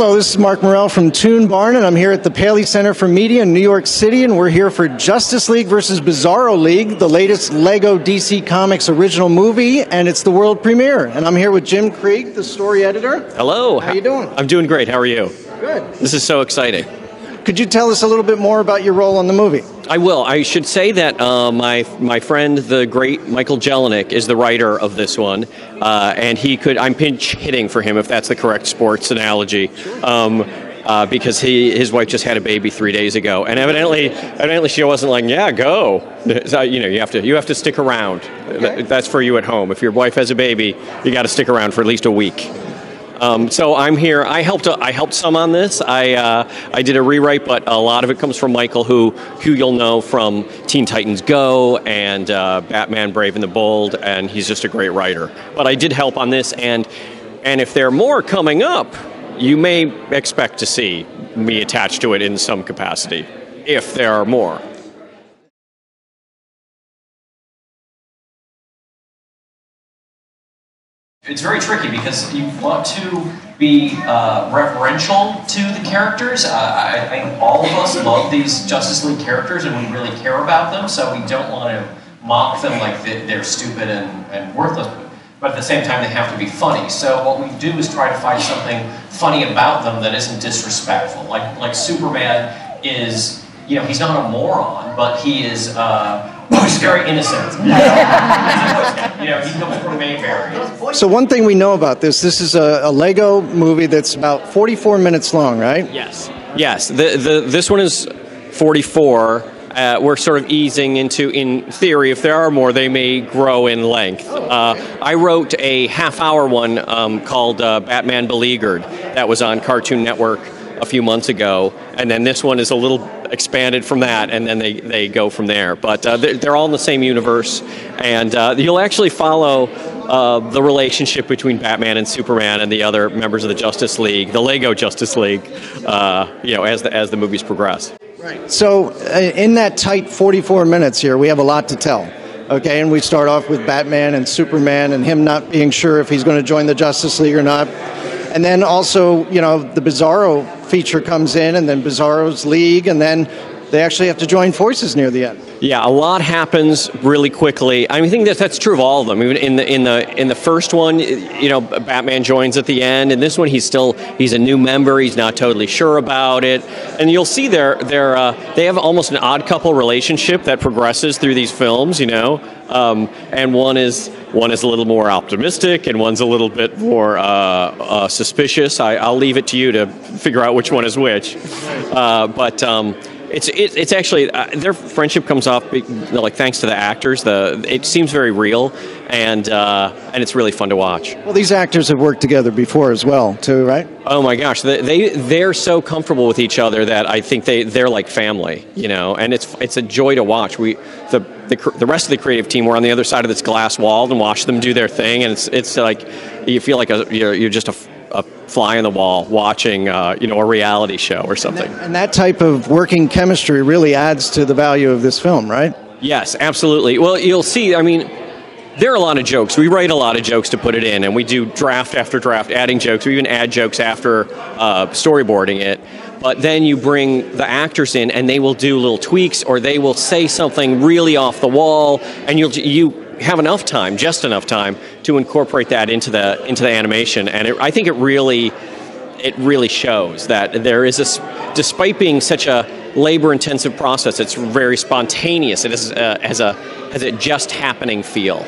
Hello, this is Mark Morell from Toon Barn, and I'm here at the Paley Center for Media in New York City, and we're here for Justice League versus Bizarro League, the latest Lego DC Comics original movie, and it's the world premiere. And I'm here with Jim Krieg, the story editor. Hello. How you doing? I'm doing great. How are you? Good. This is so exciting. Could you tell us a little bit more about your role on the movie? I will. I should say that my friend, the great Michael Jelenic, is the writer of this one, and I'm pinch hitting for him, if that's the correct sports analogy, because his wife just had a baby 3 days ago, and evidently she wasn't like, yeah, go. So, you have to stick around. Okay. That's for you at home. If your wife has a baby, you got to stick around for at least a week. So I'm here. I helped some on this. I did a rewrite, but a lot of it comes from Michael, who you'll know from Teen Titans Go and Batman: Brave and the Bold, and he's just a great writer. But I did help on this, and if there are more coming up, you may expect to see me attached to it in some capacity, if there are more. It's very tricky because you want to be reverential to the characters. I think all of us love these Justice League characters and we really care about them, so we don't want to mock them like they're stupid and worthless. But at the same time, they have to be funny. So what we do is try to find something funny about them that isn't disrespectful. Like Superman is, he's not a moron, but he is. He's very innocent. He comes from Mayberry. So one thing we know about this is a Lego movie that's about 44 minutes long, right? Yes. Yes. This one is 44. We're sort of easing into, in theory, if there are more, they may grow in length. I wrote a half-hour one called Batman Beleaguered that was on Cartoon Network a few months ago, and then this one is a little expanded from that, and then they go from there. But they're all in the same universe, and you'll actually follow the relationship between Batman and Superman and the other members of the Justice League, the Lego Justice League, as the movies progress. Right. So in that tight 44 minutes here, we have a lot to tell. Okay, and we start off with Batman and Superman and him not being sure if he's going to join the Justice League or not. And then also, the Bizarro feature comes in, and then Bizarro's League, and then they actually have to join forces near the end. Yeah, a lot happens really quickly. I think that's true of all of them. Even in the first one, Batman joins at the end. In this one, he's a new member. He's not totally sure about it, and you'll see they have almost an odd couple relationship that progresses through these films. And one is a little more optimistic, and one's a little bit more suspicious. I'll leave it to you to figure out which one is which. It's actually their friendship comes off thanks to the actors. It seems very real, and it's really fun to watch. Well, these actors have worked together before as well, too, right? Oh my gosh, they're so comfortable with each other that I think they're like family, and it's a joy to watch. The rest of the creative team were on the other side of this glass wall and watch them do their thing, and it's like you feel like you're just a fly on the wall watching a reality show or something. And that type of working chemistry really adds to the value of this film, right? Yes, absolutely. Well, you'll see, there are a lot of jokes. We write a lot of jokes to put it in, and we do draft after draft adding jokes. We even add jokes after storyboarding it. But then you bring the actors in, and they will do little tweaks, or they will say something really off the wall, and you have just enough time to incorporate that into the animation, and I think it really shows that there is despite being such a labor-intensive process, it's very spontaneous. It has a just happening feel,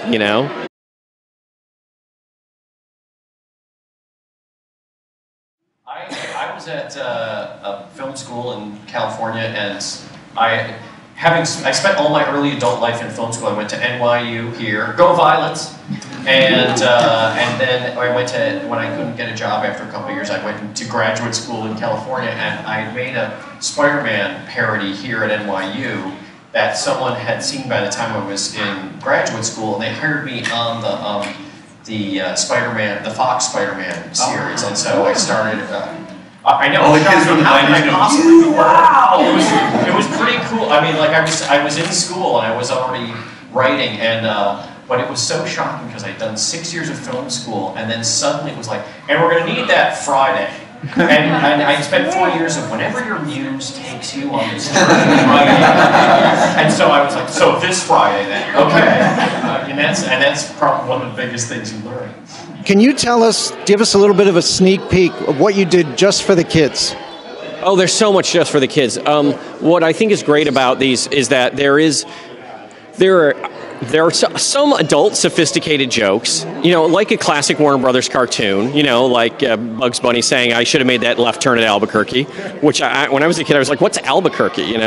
I was at a film school in California, and I spent all my early adult life in film school. I went to NYU here, go Violets, and then when I couldn't get a job after a couple of years, I went to graduate school in California, and I made a Spider-Man parody here at NYU that someone had seen by the time I was in graduate school, and they hired me on the Spider-Man, the Fox Spider-Man series, and so I started. I know. All the kids from the 90s. Wow! It was pretty cool. I was in school and I was already writing, and but it was so shocking because I'd done 6 years of film school, and then suddenly it was like, and we're going to need that Friday. And I spent 4 years of whenever your muse takes you on this journey, right? And so I was like, so this Friday then, okay. And that's probably one of the biggest things you learn. Can you give us a little bit of a sneak peek of what you did just for the kids? Oh, there's so much just for the kids. What I think is great about these is that there are some adult sophisticated jokes, like a classic Warner Brothers cartoon, like Bugs Bunny saying, I should have made that left turn at Albuquerque, which when I was a kid, I was like, what's Albuquerque,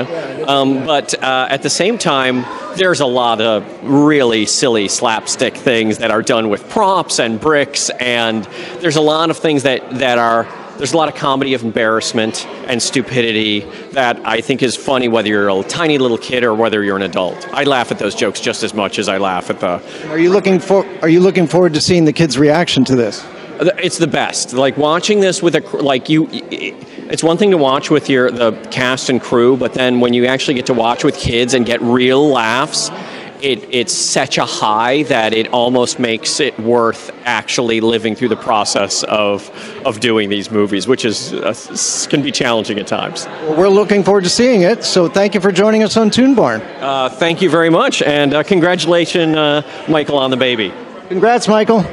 But at the same time, there's a lot of really silly slapstick things that are done with props and bricks, and there's a lot of things there's a lot of comedy of embarrassment and stupidity that I think is funny whether you're a tiny little kid or whether you're an adult. I laugh at those jokes just as much as I laugh at the... Are you looking forward to seeing the kids' reaction to this? It's the best. Like watching this with it's one thing to watch with the cast and crew, but then when you actually get to watch with kids and get real laughs, it's such a high that it almost makes it worth actually living through the process of doing these movies, which can be challenging at times. Well, we're looking forward to seeing it, so thank you for joining us on Toon Barn. Thank you very much, and congratulations, Michael, on the baby. Congrats, Michael.